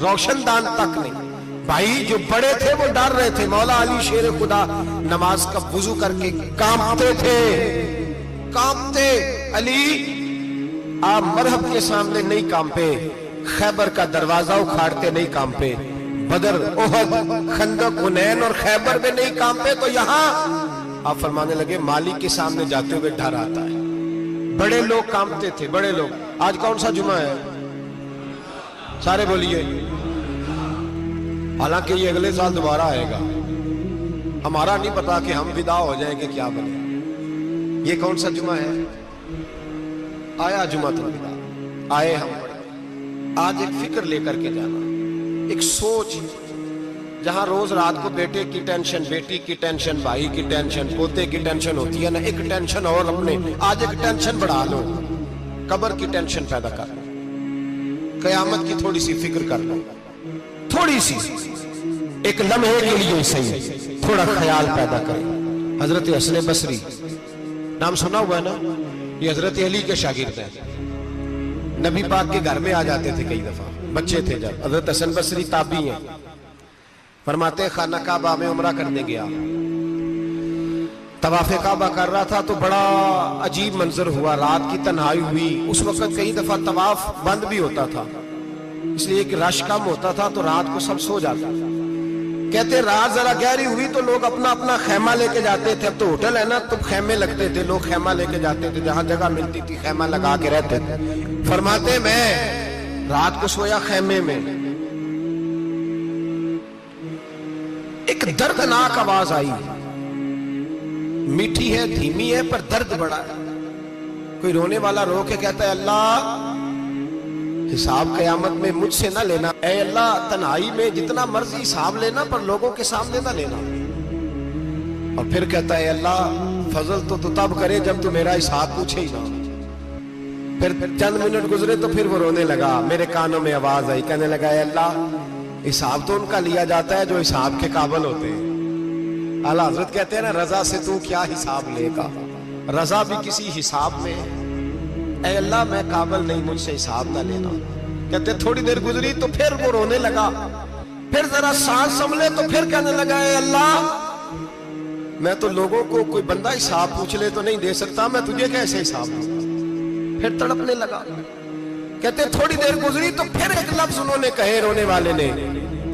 روشن دان تک نہیں. بھائی جو بڑے تھے وہ ڈر رہے تھے. مولا علی شیر خدا نماز کا وضو کر کے کانپتے تھے, کانپتے. علی آپ مرحب کے سامنے نہیں کانپے, خیبر کا دروازہ اکھاڑتے نہیں کانپے, بدر احد خندق حنین اور خیبر میں نہیں کانپے. تو یہاں آپ فرمانے لگے مالک کے سامنے جاتے ہوئے ڈر آتا ہے. بڑے لوگ کانپتے تھے, بڑے لوگ. آج کون سا جمعہ ہے؟ سارے بولیے. حالانکہ یہ اگلے سال دوبارہ آئے گا, ہمارا نہیں پتا کہ ہم ودا ہو جائیں گے کیا بنے. یہ کون سا جمعہ ہے؟ آیا جمعہ تو ودا, آئے ہم. آج ایک فکر لے کر کے جانا, ایک سوچ. جہاں روز رات کو بیٹے کی ٹینشن, بیٹی کی ٹینشن, بھائی کی ٹینشن, پوتے کی ٹینشن ہوتی ہے نا, ایک ٹینشن اور اپنے آج ایک ٹینشن بڑھا لو. قبر کی ٹینشن پیدا کر لو, قیامت کی تھوڑی سی فکر کر لو, تھوڑی سی, ایک لمحے کے لیے صحیح تھوڑا خیال پیدا کرے. حضرت حسن بصری نام سنا ہوا ہے نا, یہ حضرت علی کے شاگرد ہیں. نبی پاک کے گھر میں آ جاتے تھے کئی دفعہ, بچے تھے جب. حضرت حسن بصری تابعی ہیں. فرماتے خانہ کعبہ میں عمرہ کرنے گیا, طواف کعبہ کر رہا تھا تو بڑا عجیب منظر ہوا. رات کی تنہائی ہوئی. اس وقت کئی دفعہ طواف بند بھی ہوتا تھا, اس لیے کہ رش کم ہوتا تھا تو رات کو سب سو جاتا تھا. کہتے رات ذرا گہری ہوئی تو لوگ اپنا اپنا خیمہ لے کے جاتے تھے. اب تو ہوٹل ہے نا تو خیمے لگتے تھے, لوگ خیمہ لے کے جاتے تھے, جہاں جگہ ملتی تھی خیمہ لگا کے رہتے تھے. فرماتے میں رات کو سویا خیمے میں, ایک دردناک آواز آئی. میٹھی ہے, دھیمی ہے, پر درد بڑا ہے. کوئی رونے والا رو کے کہتا ہے اللہ حساب قیامت میں مجھ سے نہ لینا, اے اللہ تنہائی میں جتنا مرضی حساب لینا پر لوگوں کے سامنے نہ لینا. اور پھر کہتا ہے اللہ فضل تو تب کرے جب تو میرا حساب پوچھے ہی نہ. پھر چند منٹ گزرے تو پھر وہ رونے لگا. میرے کانوں میں آواز آئی, کہنے لگا اے اللہ حساب تو ان کا لیا جاتا ہے جو حساب کے قابل ہوتے ہیں. اعلیٰ حضرت کہتے ہیں نا رضا سے تو کیا حساب لے گا, رضا بھی کسی حساب میں. اے اللہ میں قابل نہیں, مجھ سے حساب نہ لینا. کہتے تھوڑی دیر گزری تو پھر وہ رونے لگا. پھر ذرا سانس سنبھلے تو پھر کہنے لگا اے اللہ میں تو لوگوں کو کوئی بندہ حساب پوچھ لے تو نہیں دے سکتا, میں تجھے کیسے حساب دوں. پھر تڑپنے لگا. کہتے تھوڑی دیر گزری تو پھر ایک لفظ انہوں نے کہے رونے والے نے,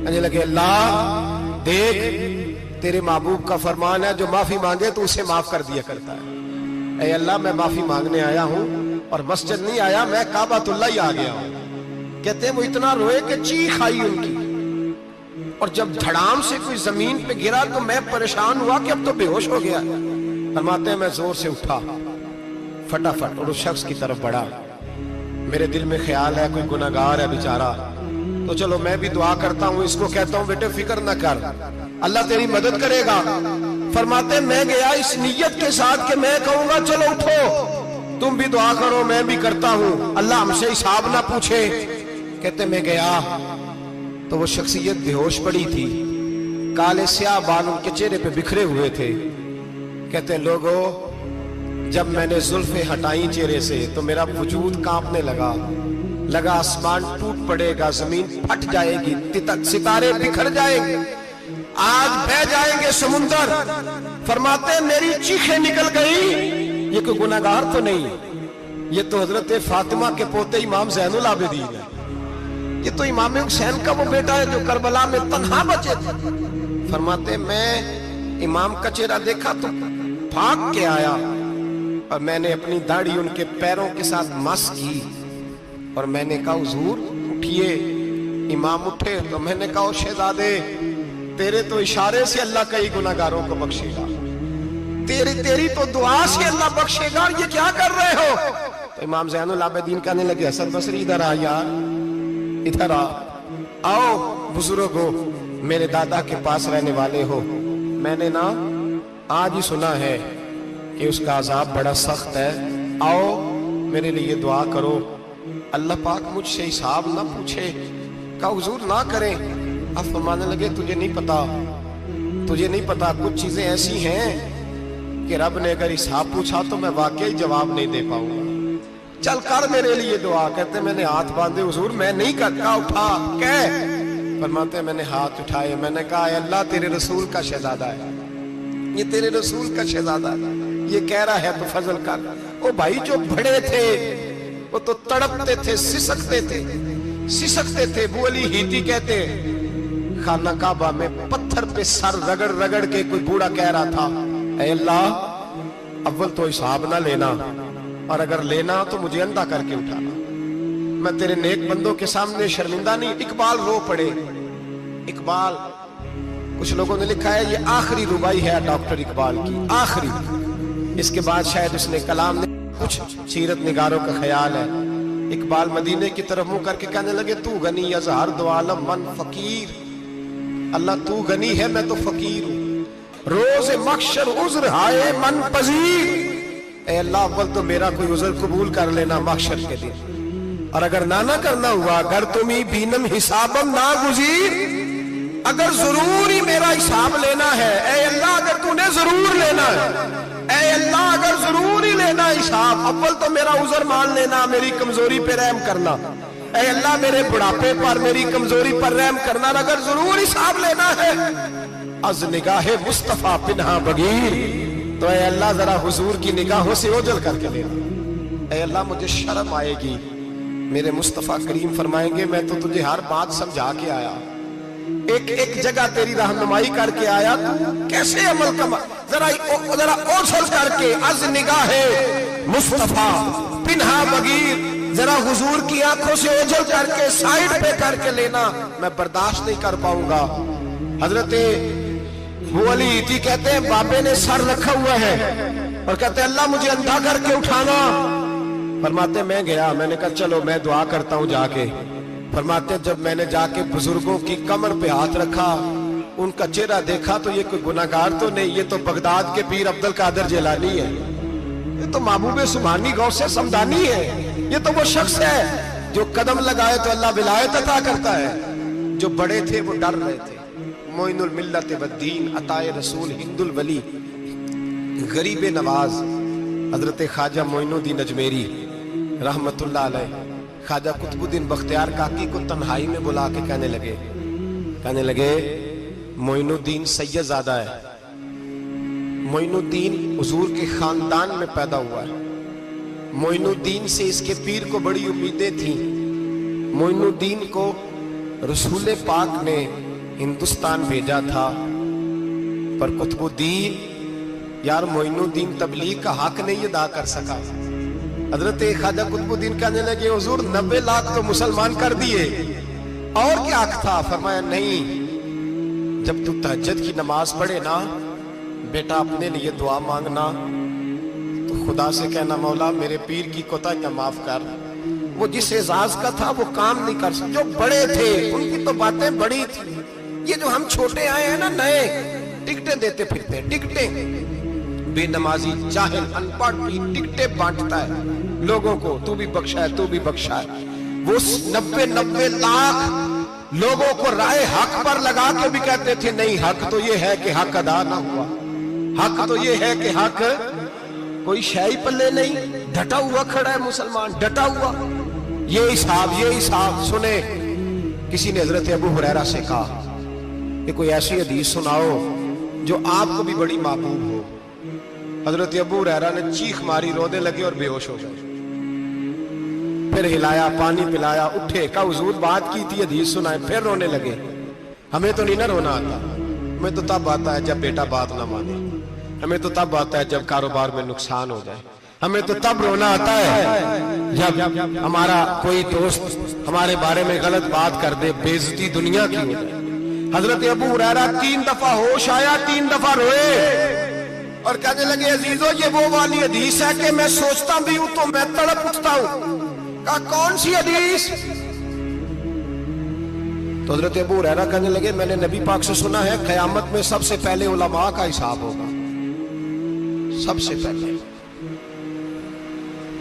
کہنے لگے اللہ دیکھ تیرے محبوب کا فرمان ہے جو معافی مانگے تو اسے معاف کر دیا کرتا ہے. اے اللہ میں معافی مانگنے آیا ہوں اور مسجد نہیں آیا, میں کعبۃ اللہ ہی آ گیا ہوں. کہتے ہیں وہ اتنا روئے کہ چیخ آئی ان کی, اور جب دھڑام سے کوئی زمین پہ گرا تو میں پریشان ہوا کہ اب تو بے ہوش ہو گیا. فرماتے ہیں میں زور سے اٹھا فٹافٹ اور اس شخص کی طرف بڑھا. میرے دل میں خیال ہے کوئی گناہگار ہے بیچارہ, تو چلو میں بھی دعا کرتا ہوں, اس کو کہتا ہوں بیٹے فکر نہ کر, اللہ تیری مدد کرے گا. فرماتے میں گیا اس نیت کے ساتھ کہ میں کہوں گا چلو اٹھو تم بھی دعا کرو, میں بھی کرتا ہوں, اللہ ہم سے حساب نہ پوچھے. کہتے میں گیا تو وہ شخصیت بے ہوش پڑی تھی, کالے سیاہ بال ان کے چہرے پہ بکھرے ہوئے تھے. کہتے لوگوں جب میں نے زلفیں ہٹائیں چہرے سے تو میرا وجود کانپنے لگا آسمان ٹوٹ پڑے گا, زمین پھٹ جائے گی, ستارے بکھر جائیں گے, آج بہ جائیں گے سمندر. فرماتے میری چیخیں نکل گئی, یہ کوئی گناہگار تو نہیں, یہ تو حضرت فاطمہ کے پوتے امام زین العابدین ہے, یہ تو امام حسین کا وہ بیٹا ہے جو کربلا میں تنہا بچے تھے. فرماتے میں امام کا چہرہ دیکھا تو بھاگ کے آیا اور میں نے اپنی داڑھی ان کے پیروں کے ساتھ مس کی اور میں نے کہا حضور اٹھئے. امام اٹھے تو میں نے کہا شہزادے تیرے تو اشارے سے اللہ کئی گناہگاروں کو بخشے گا, تیری تو دعا سے اللہ بخشے گا, یہ کیا کر رہے ہو. تو امام زین العابدین کہنے لگے حسن بصری ادھر آ یار, ادھر آؤ بزرگ ہو, میرے دادا کے پاس رہنے والے ہو, میں نے نا آج ہی سنا ہے کہ اس کا عذاب بڑا سخت ہے, آؤ میرے لیے دعا کرو, اللہ پاک مجھ سے حساب نہ پوچھے. کہا حضور نہ کریں. اب فرمانے لگے تجھے نہیں پتا کچھ چیزیں ایسی ہیں کہ رب نے اگر حساب پوچھا تو میں واقعی جواب نہیں دے پاؤں گا. چل کر میرے لیے دعا. کہتے میں نے ہاتھ باندھے, حضور میں نہیں کرتا. اٹھا کہہ. فرماتے میں نے ہاتھ اٹھائے, میں نے کہا اے اللہ تیرے رسول کا شہزادہ ہے, یہ تیرے رسول کا شہزادہ ہے, یہ کہہ رہا ہے تو فضل کر. وہ بھائی جو بڑے تھے وہ تو تڑپتے تھے, سسکتے تھے. ابو علی ہیتی کہتے خانہ کعبہ میں پتھر پہ سر رگڑ کے کوئی بوڑھا کہہ رہا تھا اے اللہ اول تو حساب نہ لینا, اور اگر لینا تو مجھے اندھا کر کے اٹھانا, میں تیرے نیک بندوں کے سامنے شرمندہ نہیں. اقبال رو پڑے. اقبال کچھ لوگوں نے لکھا ہے یہ آخری ربائی ہے ڈاکٹر اقبال کی, آخری. اس کے بعد شاید اس نے کلام نے کچھ سیرت نگاروں کا خیال ہے. اقبال مدینے کی طرف منہ کر کے کہنے لگے تو غنی از ہر دو عالم من فقیر. اللہ تو غنی ہے میں تو فقیر ہوں. روز محشر عذر ہائے من پذیر. اے اللہ اول تو میرا کوئی عذر قبول کر لینا محشر کے دن, اور اگر نہ کرنا ہوا اگر تمہیں بینم حسابم نہ گزیر, اگر ضرور ہی میرا حساب لینا ہے اے اللہ, اگر تو نے ضرور لینا ہے اے اللہ, اگر ضرور ہی لینا حساب, اول تو میرا عذر مان لینا, میری کمزوری پہ رحم کرنا. اے اللہ میرے بڑھاپے پر میری کمزوری پر رحم کرنا, اور اگر ضرور حساب لینا ہے از نگاہ مصطفیٰ پنہا بغیر, تو اے اللہ ذرا حضور کی نگاہوں سے اوجھل کر کے لینا. اے اللہ مجھے شرم آئے گی. میرے مصطفیٰ کریم فرمائیں گے میں تو تجھے ہر بات سمجھا کے آیا, ایک جگہ تیری رہنمائی کر کے آیا, تو کیسے عمل کما ذرا اوجھل کر کے از نگاہ مصطفیٰ پنہا بغیر, ذرا حضور کی آنکھوں سے اوجھل کر کے سائیڈ پہ کر کے لینا, میں برداشت نہیں کر پاؤں گا. حضرت ابو علی ہیتی کہتے ہیں بابے نے سر رکھا ہوا ہے اور کہتے ہیں اللہ مجھے اندھا کر کے اٹھانا. فرماتے میں گیا, میں نے کہا چلو میں دعا کرتا ہوں جا کے. فرماتے جب میں نے جا کے بزرگوں کی کمر پہ ہاتھ رکھا, ان کا چہرہ دیکھا تو یہ کوئی گناہگار تو نہیں, یہ تو بغداد کے پیر عبد القادر جیلانی ہے, یہ تو محبوب سبحانی غوث سمدانی ہے, یہ تو وہ شخص ہے جو قدم لگائے تو اللہ ولایت عطا کرتا ہے. جو بڑے تھے وہ ڈر رہے تھے. معین الملت والدین عطائے رسول ہند الولی غریب نواز حضرت خواجہ معین الدین اجمیری رحمت اللہ علیہ خواجہ قطب الدین بختیار کاکی کو تنہائی میں بلا کے کہنے لگے معین الدین سید زادہ ہے, معین الدین حضور کے خاندان میں پیدا ہوا ہے, معین الدین سے اس کے پیر کو بڑی امیدیں تھیں. معین الدین کو رسول پاک نے ہندوستان بھیجا تھا, پر قطب الدین یار معین الدین تبلیغ کا حق نہیں ادا کر سکا. حضرت خواجہ قطب الدین کہنے لگے حضور 90 لاکھ تو مسلمان کر دیے, اور کیا حق تھا؟ فرمایا نہیں, جب تو تہجد کی نماز پڑھے نا بیٹا اپنے لیے دعا مانگنا تو خدا سے کہنا مولا میرے پیر کی کوتاہیاں معاف کر. وہ جس اعزاز کا تھا وہ کام نہیں کر سکتے, جو بڑے تھے ان کی تو باتیں بڑی تھی. یہ جو ہم چھوٹے آئے ہیں نا نئے, ٹکٹیں دیتے پھرتے ہیں, ٹکٹیں. بے نمازی جاہل ان پڑھ بھی ٹکٹیں بانٹتا ہے لوگوں کو, تو بھی بخشا ہے تو بھی بخشا ہے. وہ 90 لاکھ لوگوں کو رائے حق پر لگا کے بھی کہتے تھے نہیں حق تو یہ ہے کہ حق ادا نہ ہوا, حق تو یہ ہے کہ حق کوئی شے پلے نہیں, ڈٹا ہوا کھڑا ہے مسلمان, ڈٹا ہوا. یہ حساب سنے. کسی نے حضرت ابو ہریرہ سے کہا کہ کوئی ایسی حدیث سناؤ جو آپ کو بھی بڑی محبوب ہو. حضرت ابو ہریرہ نے چیخ ماری, رونے لگے اور بے ہوش ہو گئے. پھر ہلایا, پانی پلایا, اٹھے, کہا حضور بات کی تھی حدیث سنائے. پھر رونے لگے. ہمیں تو نہیں نہ رونا آتا, ہمیں تو تب آتا ہے جب بیٹا بات نہ مانے, ہمیں تو تب آتا ہے جب کاروبار میں نقصان ہو جائے, ہمیں تو تب رونا آتا ہے جب ہمارا کوئی دوست ہمارے بارے میں غلط بات کر دے, بے عزتی دنیا کی ہو جائے. حضرت ابو ہریرہ 3 دفعہ ہوش آیا, 3 دفعہ روئے اور کہنے لگے عزیزو یہ وہ والی حدیث ہے کہ میں سوچتا بھی ہوں تو میں تڑپ اٹھتا ہوں. کہا کون سی حدیث؟ تو حضرت ابو ہریرہ کہنے لگے میں نے نبی پاک سے سنا ہے قیامت میں سب سے پہلے علماء کا حساب ہوگا, سب سے پہلے.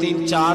3 4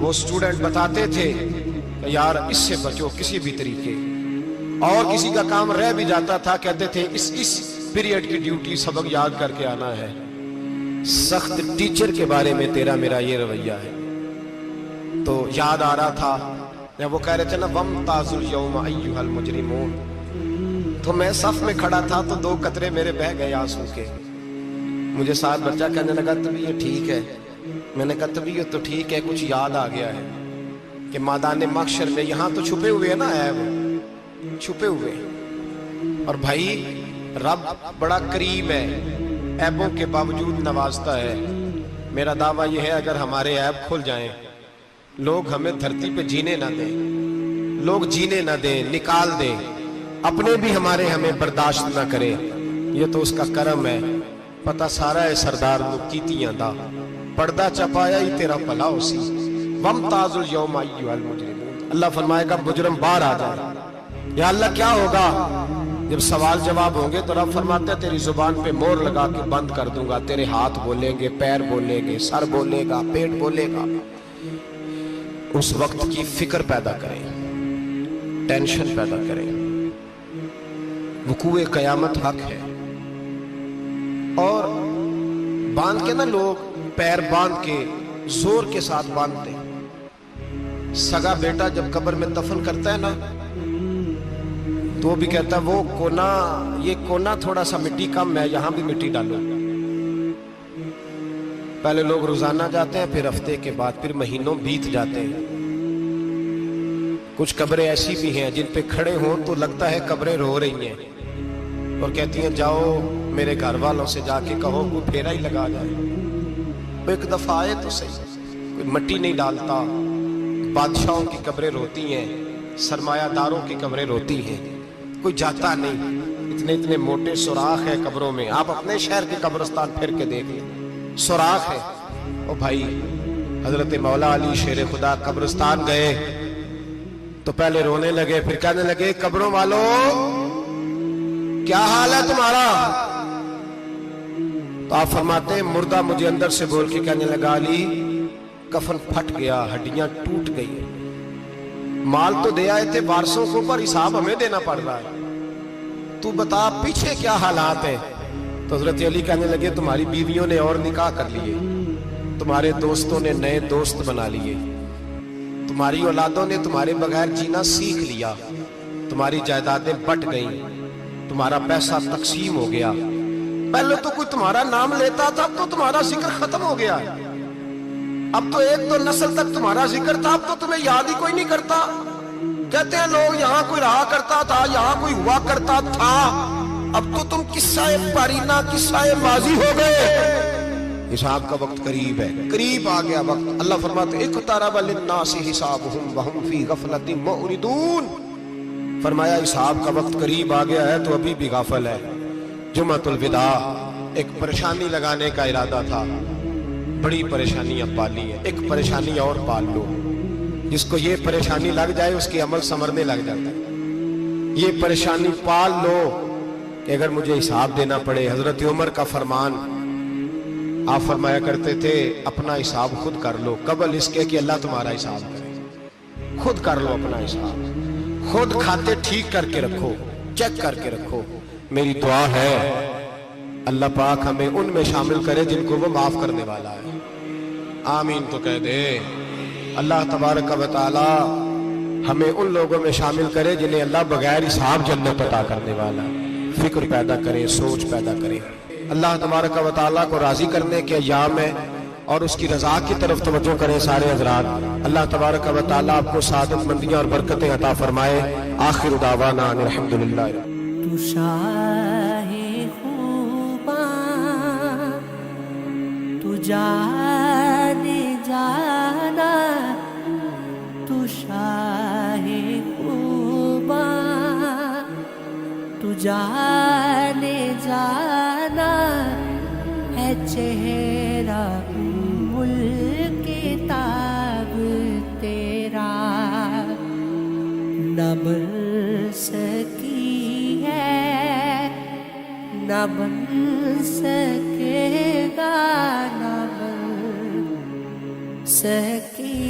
وہ اسٹوڈنٹ بتاتے تھے کہ یار اس سے بچو کسی بھی طریقے، اور کسی کا کام رہ بھی جاتا تھا کہتے تھے اس پیریڈ کی ڈیوٹی سبق یاد کر کے آنا ہے۔ سخت ٹیچر کے بارے میں تیرا میرا یہ رویہ ہے۔ تو یاد آ رہا تھا جب وہ کہہ رہے تھے نا وَامْتَازُوا الْيَوْمَ أَيُّهَا الْمُجْرِمُونَ، تو میں صف میں کھڑا تھا تو 2 قطرے میرے بہہ گئے آنسو کے۔ مجھے ساتھ بچہ کہنے لگا طبیعت ٹھیک ہے؟ میں نے کہا طبیعت تو ٹھیک ہے، کچھ یاد آ گیا ہے کہ میدان محشر میں یہاں تو چھپے ہوئے ہیں نا عیب، چھپے ہوئے، اور بھائی رب بڑا کریم ہے، عیبوں کے باوجود نوازتا ہے۔ میرا دعویٰ یہ ہے اگر ہمارے عیب کھل جائیں، لوگ ہمیں دھرتی پہ جینے نہ دیں، لوگ جینے نہ دیں، نکال دیں، اپنے بھی ہمیں برداشت نہ کرے، یہ تو اس کا کرم ہے۔ پتہ سارا ہے سردار نو کیتیاں دا، پردہ چپایا ہی تیرا بھلا ہو سی۔ وَامْتَازُوا الْيَوْمَ أَيُّهَا الْمُجْرِمُونَ، اللہ فرمائے گا مجرم باہر آ جائے۔ یا اللہ کیا ہوگا؟ جب سوال جواب ہوں گے تو رب فرماتے ہیں تیری زبان پہ مور لگا کے بند کر دوں گا، تیرے ہاتھ بولیں گے، پیر بولیں گے، سر بولے گا، پیٹ بولے گا۔ اس وقت کی فکر پیدا کریں، ٹینشن پیدا کریں۔ وقوع قیامت حق ہے، اور باندھ کے نا لوگ پیر باندھ کے زور کے ساتھ باندھتے ہیں۔ سگا بیٹا جب قبر میں دفن کرتا ہے نا تو وہ بھی کہتا ہے وہ کونا، یہ کونا تھوڑا سا مٹی کم ہے، یہاں بھی مٹی ڈالو۔ پہلے لوگ روزانہ جاتے ہیں، پھر ہفتے کے بعد، پھر مہینوں بیت جاتے ہیں۔ کچھ قبریں ایسی بھی ہیں جن پہ کھڑے ہوں تو لگتا ہے قبریں رو رہی ہیں، اور کہتی ہیں جاؤ میرے گھر والوں سے جا کے کہو کوئی پھیرا ہی لگا جائے، وہ ایک دفعہ آئے تو صحیح۔ کوئی مٹی نہیں ڈالتا۔ بادشاہوں کی قبریں روتی ہیں، سرمایہ داروں کی قبریں روتی ہیں، کوئی جاتا نہیں۔ اتنے موٹے سوراخ ہے قبروں میں، آپ اپنے شہر کے قبرستان پھر کے دیکھ لیں، سوراخ ہے۔ او بھائی، حضرت مولا علی شیر خدا قبرستان گئے تو پہلے رونے لگے، پھر کہنے لگے قبروں والوں کیا حال ہے تمہارا؟ تو آپ فرماتے ہیں مردہ مجھے اندر سے بول کے کہنے لگا علی کفن پھٹ گیا، ہڈیاں ٹوٹ گئی، مال تو دے آئے تھے وارثوں کو پر حساب ہمیں دینا پڑ رہا ہے، تو بتا پیچھے کیا حالات ہیں؟ تو حضرت علی کہنے لگے تمہاری بیویوں نے اور نکاح کر لیے، تمہارے دوستوں نے نئے دوست بنا لیے، تمہاری اولادوں نے تمہارے بغیر جینا سیکھ لیا، تمہاری جائیدادیں بٹ گئیں، تمہارا پیسہ تقسیم ہو گیا۔ پہلے تو کوئی تمہارا نام لیتا تھا، اب تو تمہارا ذکر ختم ہو گیا، اب تو 1-2 نسل تک تمہارا ذکر تھا، اب تو تمہیں یاد ہی کوئی نہیں کرتا۔ کہتے ہیں لوگ یہاں کوئی رہا کرتا تھا، یہاں کوئی ہوا کرتا تھا، اب تو تم قصہ پارینہ، قصہ ماضی ہو گئے۔ حساب کا وقت قریب ہے، قریب آ گیا وقت۔ اللہ فرماتے ہیں اقترب للناس حسابهم وهم فی غفلۃ معرضون، فرمایا حساب کا وقت قریب آ گیا ہے تو ابھی بھی غافل ہے۔ جمعۃ الوداع ایک پریشانی لگانے کا ارادہ تھا، بڑی پریشانیاں پالی ہیں، ایک پریشانی اور پال لو، جس کو یہ پریشانی لگ جائے اس کے عمل سنورنے لگ جاتا ہے۔ یہ پریشانی پال لو کہ اگر مجھے حساب دینا پڑے۔ حضرت عمر کا فرمان، آپ فرمایا کرتے تھے اپنا حساب خود کر لو قبل اس کے کہ اللہ تمہارا حساب کرے۔ خود کر لو اپنا حساب، خود کھاتے ٹھیک کر کے رکھو، چیک کر کے رکھو۔ میری دعا ہے اللہ پاک ہمیں ان میں شامل کرے جن کو وہ معاف کرنے والا ہے۔ آمین تو کہہ دے۔ اللہ تبارک و تعالی ہمیں ان لوگوں میں شامل کرے جنہیں اللہ بغیر حساب جنت عطا کرنے والا ہے۔ فکر پیدا کرے، سوچ پیدا کرے۔ اللہ تبارک و تعالیٰ کو راضی کرنے کے ایام ہے اور اس کی رضا کی طرف توجہ کریں سارے حضرات۔ اللہ تبارک و تعالیٰ آپ کو سعادت مندیاں اور برکتیں عطا فرمائے۔ آخر دعوانا ان الحمدللہ۔
تو شاہ خوباں تو جانے جانا، تو شاہ خوباں تو جانے جانا ہے، چہرہ ملک کتاب تیرا نہ بن سکی ہے، نہ بن سکے گا، نہ بن سکی